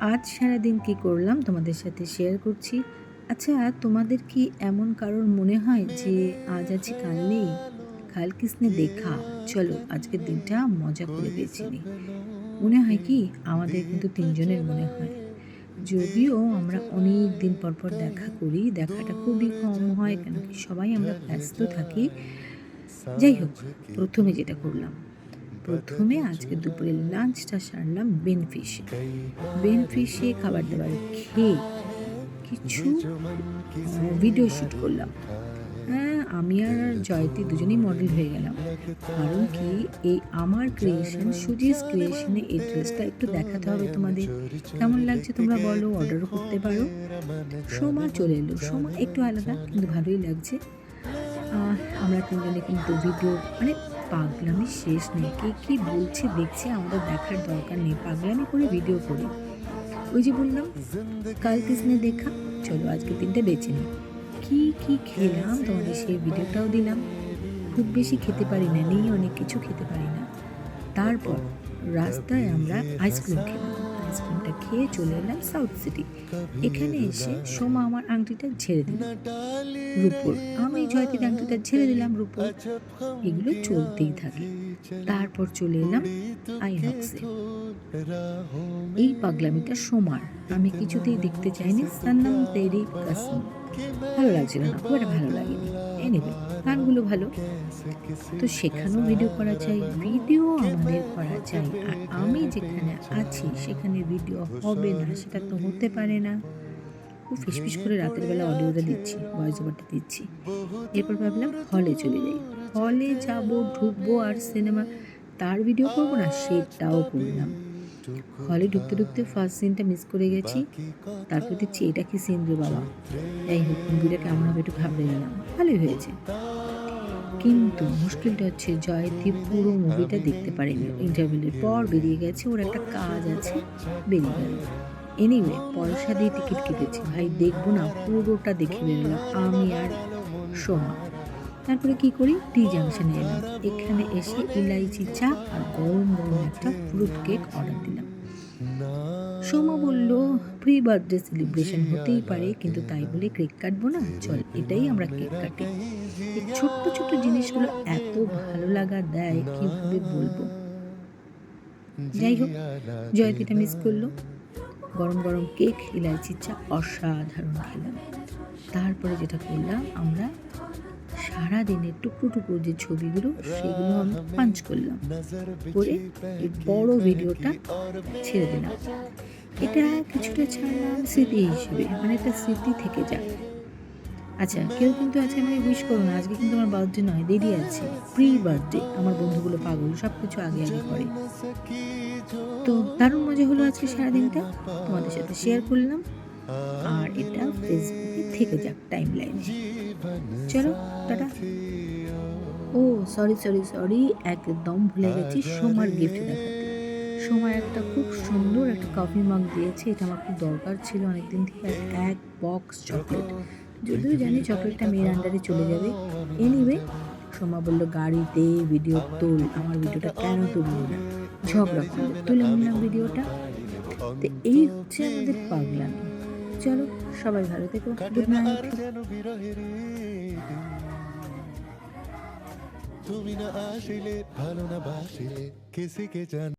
আজ সারাদিন কি করলাম তোমাদের সাথে শেয়ার করছি। আচ্ছা, তোমাদের কি এমন কারোর মনে হয় যে আজ আছি কাল নেই, কাল কিসনে দেখা, চলো আজকের দিনটা মজা করে বেছে নিই? মনে হয় কি? আমাদের কিন্তু তিনজনের মনে হয়। যদিও আমরা অনেক দিন পর পর দেখা করি, দেখাটা খুবই কম হয়, কেন কি সবাই আমরা ব্যস্ত থাকি। যাই হোক, প্রথমে যেটা করলাম, প্রথমে আজকে দুপুরের লাঞ্চটা সারলাম বেনফিশে। বেনফিশে খাবার দাবার খেয়ে কিছু ভিডিও শ্যুট করলাম। হ্যাঁ, আমি আর জয়তী দুজনেই মডেল হয়ে গেলাম। কারণ কি, এই আমার ক্রিয়েশন, সুজিস ক্রিয়েশনে এই ড্রেসটা একটু দেখাতে হবে তোমাদের। কেমন লাগছে তোমরা বলো, অর্ডারও করতে পারো। সোমা চলে এলো, সোমা একটু আলাদা কিন্তু ভালোই লাগছে। আমরা তিনজনে কিন্তু ভিডিও মানে পাগলামি শেষ নেই। কে কী বলছে দেখছে, আমাদের দেখার দরকার নেই, পাগলামি করে ভিডিও করি। ওই যে বললাম কাল কিসনে দেখা, চলো আজকে দিনটা বেছে নিই। কী কী খেলাম তোমাদের সেই ভিডিওটাও দিলাম। খুব বেশি খেতে পারি না, নেই অনেক কিছু খেতে পারি না। তারপর রাস্তায় আমরা আইসক্রিম খেলাম। আইসক্রিমটা খেয়ে চলে এলাম সাউথ সিটি। এখানে এসে সোমা আমার আংটিটা ঝেড়ে দিল রূপোর, আমি জয়তীর আংটিটা ঝেড়ে দিলাম রূপোর। এগুলো চলতেই থাকে। তারপর চলে এলাম আইনক্সে। এই পাগলামিটা সোমার, আমি কিছুতেই দেখতে চাইনি। সান্নাম তেরি কাসম ভালো লাগছিল না, খুব একটা ভালো লাগেনি। এনিওয়ে, গানগুলো ভালো, তো সেখানেও ভিডিও করা চাই, ভিডিও আমাদের করা চাই। আর আমি যেখানে আছি সেখানে ভিডিও হবে না, সেটা তো হতে পারে না। খুব ফিসফিস করে রাতের বেলা অডিওটা দিচ্ছি, ভয়েস ওভারটা দিচ্ছি। এরপর ভাবলাম হলে চলে যাই, হলে যাব, ঢুকবো আর সিনেমা তার ভিডিও করবো না, সেটাও করলাম। হলে ঢুকতে ঢুকতে ফার্স্ট সিনটা মিস করে গেছি। তারপর দেখছি এটা কি সিন রে বাবা। যাই হোক, মুভিটা কেমন হবে একটু ঘাবড়ে গেলাম, ভালোই হয়েছে। কিন্তু মুশকিলটা হচ্ছে জয়তী পুরো মুভিটা দেখতে পারেনি, ইন্টারভেলের পর বেরিয়ে গেছে, ওর একটা কাজ আছে, বেরিয়ে গেল। এনিওয়ে, পয়সা দিয়ে টিকিট কেটেছি, ভাই দেখবো না, পুরোটা দেখে বেরোলাম আমি আর সোমা। তারপরে কি করি, টি জাংশনে এলাম। এখানে এসে ইলাইচি চা আর গরম গরম একটা ফ্রুট কেক অর্ডার দিলাম। সোমা বলল প্রি বার্থডে সেলিব্রেশন হতেই পারে, কিন্তু তাই বলে কেক কাটবো না, চল এটাই আমরা কেক কাটি। এই ছোট্ট ছোট্ট জিনিসগুলো এত ভালো লাগা দেয়, কিভাবে বলবো। যাই হোক, জয়তীটা মিস করলো। গরম গরম কেক, ইলাইচি চা, অসাধারণ খেলাম। তারপরে যেটা করলাম, আমরা সারাদিনের টুকরো টুকরো যে ছবিগুলো, সেগুলো আমি পাঞ্চ করলাম, করে এই বড় ভিডিওটা ছেড়ে দিলাম। এটা কিছুটা ছাড়লাম স্মৃতি হিসেবে, মানে একটা স্মৃতি থেকে যাক। আচ্ছা, কেউ কিন্তু আজকে আমাকে উইশ করো না, আজকে কিন্তু আমার বার্থডে নয়, দেরি আছে, প্রি বার্থডে। আমার বন্ধুগুলো পাগল, সব কিছু আগে আগে করে। তো দারুণ মজা হলো আজকে সারাদিনটা, তোমাদের সাথে শেয়ার করলাম। আর এটা ফেসবুকে থেকে যাক টাইম লাইনে। চলো টাটা। ও সরি সরি সরি, একদম ভুলে গেছি সোমার গিফট দেখাতে। সোমা একটা খুব সুন্দর একটা কফি মাগ দিয়েছে, এটা আমার খুব দরকার ছিল অনেকদিন থেকে। আর এক বক্স চকলেট, যদিও জানি চকলেটটা মেয়ের আন্ডারে চলে যাবে। এনিওয়ে, সোমা বললো গাড়িতে ভিডিও তোল, আমার ভিডিওটা কেন তুললি না, ঝগড়া করলো, তুলে নিলাম ভিডিওটা। তো এই হচ্ছে আমাদের পাগলামি। চলো, সবাই ভালো থেকো, গুড নাইট। তুমি না আসিলে ভালো না বাসিলে কিসিকে জান